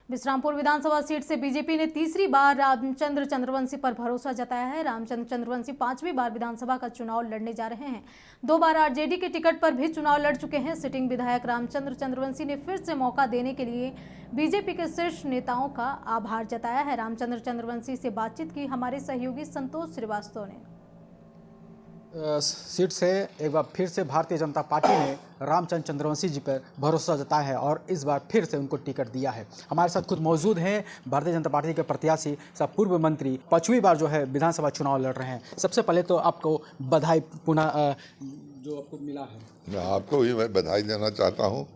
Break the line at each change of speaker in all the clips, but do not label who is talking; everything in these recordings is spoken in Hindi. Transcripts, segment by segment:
विश्रामपुर विधानसभा सीट से बीजेपी ने तीसरी बार रामचंद्र चंद्रवंशी पर भरोसा जताया है। रामचंद्र चंद्रवंशी 5वीं बार विधानसभा का चुनाव लड़ने जा रहे हैं। 2 बार आरजेडी के टिकट पर भी चुनाव लड़ चुके हैं। सिटिंग विधायक रामचंद्र चंद्रवंशी ने फिर से मौका देने के लिए बीजेपी के शीर्ष नेताओं का आभार जताया है। रामचंद्र चंद्रवंशी से बातचीत की हमारे सहयोगी संतोष श्रीवास्तव ने।
सीट से एक बार फिर से भारतीय जनता पार्टी ने रामचंद्र चंद्रवंशी जी पर भरोसा जताया है और इस बार फिर से उनको टिकट दिया है। हमारे साथ खुद मौजूद हैं भारतीय जनता पार्टी के प्रत्याशी सब पूर्व मंत्री 5वीं बार जो है विधानसभा चुनाव लड़ रहे हैं। सबसे पहले तो आपको बधाई पुनः जो आपको मिला है।
आपको भी मैं बधाई देना चाहता हूँ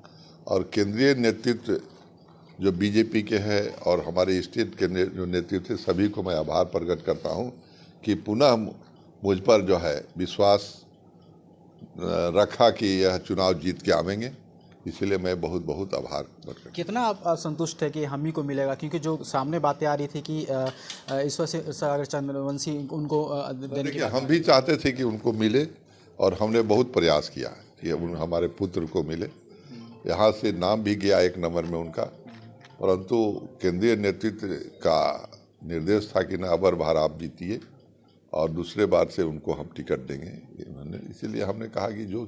और केंद्रीय नेतृत्व जो बीजेपी के है और हमारे स्टेट के जो नेतृत्व सभी को मैं आभार प्रकट करता हूँ कि पुनः मुझ पर जो है विश्वास रखा कि यह चुनाव जीत के आवेंगे, इसलिए मैं बहुत बहुत आभार प्रकट।
कितना आप संतुष्ट है कि हम ही को मिलेगा, क्योंकि जो सामने बातें आ रही थी कि ईश्वर सागर चंद्रवंशी उनको देने की
हम भी चाहते थे कि उनको मिले और हमने बहुत प्रयास किया कि हमारे पुत्र को मिले। यहाँ से नाम भी गया 1 नंबर में उनका, परंतु केंद्रीय नेतृत्व का निर्देश था कि न अबर भार आप जीतिए और दूसरे बार से उनको हम टिकट देंगे। इसीलिए हमने कहा कि जो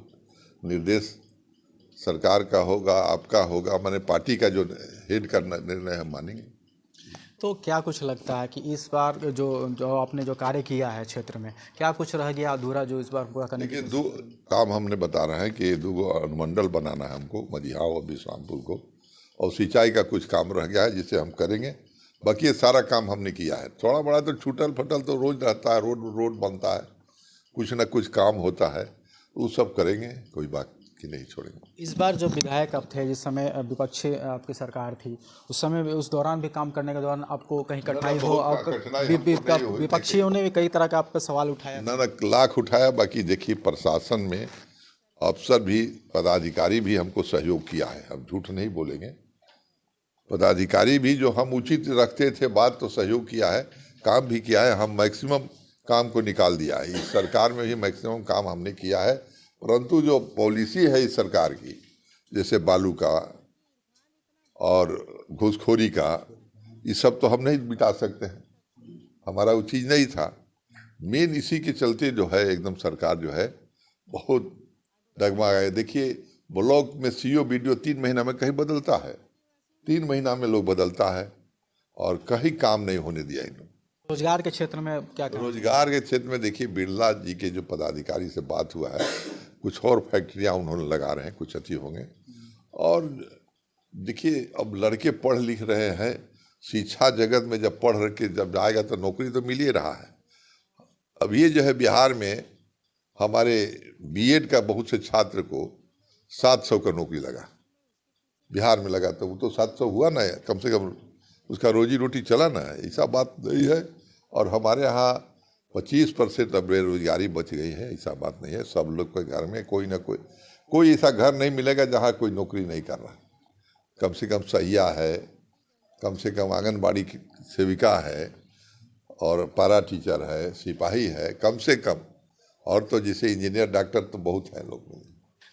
निर्देश सरकार का होगा, आपका होगा, मैंने पार्टी का जो हेड करना निर्णय हम मानेंगे।
तो क्या कुछ लगता है कि इस बार जो आपने जो कार्य किया है क्षेत्र में, क्या कुछ रह गया अधूरा जो इस बार पूरा करने के?
2 काम हमने बता रहे हैं कि 2 अनुमंडल बनाना है हमको, मदिहाव और विश्रामपुर को, और सिंचाई का कुछ काम रह गया है जिसे हम करेंगे। बाकी ये सारा काम हमने किया है। थोड़ा बड़ा तो छूटल फटल तो रोज रहता है, रोड बनता है, कुछ ना कुछ काम होता है, वो सब करेंगे, कोई बात की नहीं छोड़ेंगे।
इस बार जो विधायक आप थे, जिस समय विपक्षी आपकी सरकार थी, उस समय उस दौरान भी काम करने के दौरान आपको कहीं कठिनाई हो? विपक्षियों ने भी कई तरह का आप पर सवाल उठाया?
ना लाख उठाया। बाकी देखिए प्रशासन में अफसर भी, पदाधिकारी भी हमको सहयोग किया है, हम झूठ नहीं बोलेंगे। पदाधिकारी भी जो हम उचित रखते थे बात, तो सहयोग किया है, काम भी किया है। हम मैक्सिमम काम को निकाल दिया है। इस सरकार में भी मैक्सिमम काम हमने किया है, परंतु जो पॉलिसी है इस सरकार की, जैसे बालू का और घूसखोरी का, ये सब तो हम नहीं मिटा सकते हैं, हमारा वो चीज़ नहीं था। मेन इसी के चलते जो है एकदम सरकार जो है बहुत डगमा गए। देखिए ब्लॉक में सीओ बीडीओ 3 महीना में कहीं बदलता है, 3 महीना में लोग बदलता है और कहीं काम नहीं होने दिया इन्होंने।
रोजगार के क्षेत्र में क्या करें?
रोजगार के क्षेत्र में देखिए बिरला जी के जो पदाधिकारी से बात हुआ है, कुछ और फैक्ट्रियां उन्होंने लगा रहे हैं, कुछ अच्छी होंगे। और देखिए अब लड़के पढ़ लिख रहे हैं, शिक्षा जगत में जब पढ़ के जब जाएगा तो नौकरी तो मिल ही रहा है। अब ये जो है बिहार में हमारे बीएड का बहुत से छात्र को 700 का नौकरी लगा, बिहार में लगा, तो वो तो 700 हुआ ना, कम से कम उसका रोजी रोटी चला ना। ऐसा बात नहीं है। और हमारे यहाँ 25% अब बेरोजगारी बच गई है, ऐसा बात नहीं है। सब लोग के घर में कोई ना कोई ऐसा घर नहीं मिलेगा जहाँ कोई नौकरी नहीं कर रहा। कम से कम सहिया है, कम से कम आंगनबाड़ी की सेविका है और पारा टीचर है, सिपाही है, कम से कम। और तो जैसे इंजीनियर, डॉक्टर तो बहुत हैं लोग में।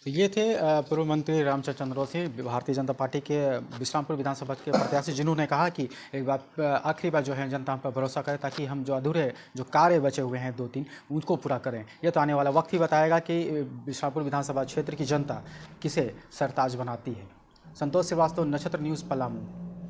तो ये थे पूर्व मंत्री रामचंद्र चंद्रवंशी, भारतीय जनता पार्टी के विश्रामपुर विधानसभा के प्रत्याशी, जिन्होंने कहा कि एक बार आखिरी बार जो है जनता हम पर भरोसा करे, ताकि हम जो अधूरे जो कार्य बचे हुए हैं 2-3 उनको पूरा करें। ये तो आने वाला वक्त ही बताएगा कि विश्रामपुर विधानसभा क्षेत्र की जनता किसे सरताज बनाती है। संतोष श्रीवास्तव, नक्षत्र न्यूज़, पलामू।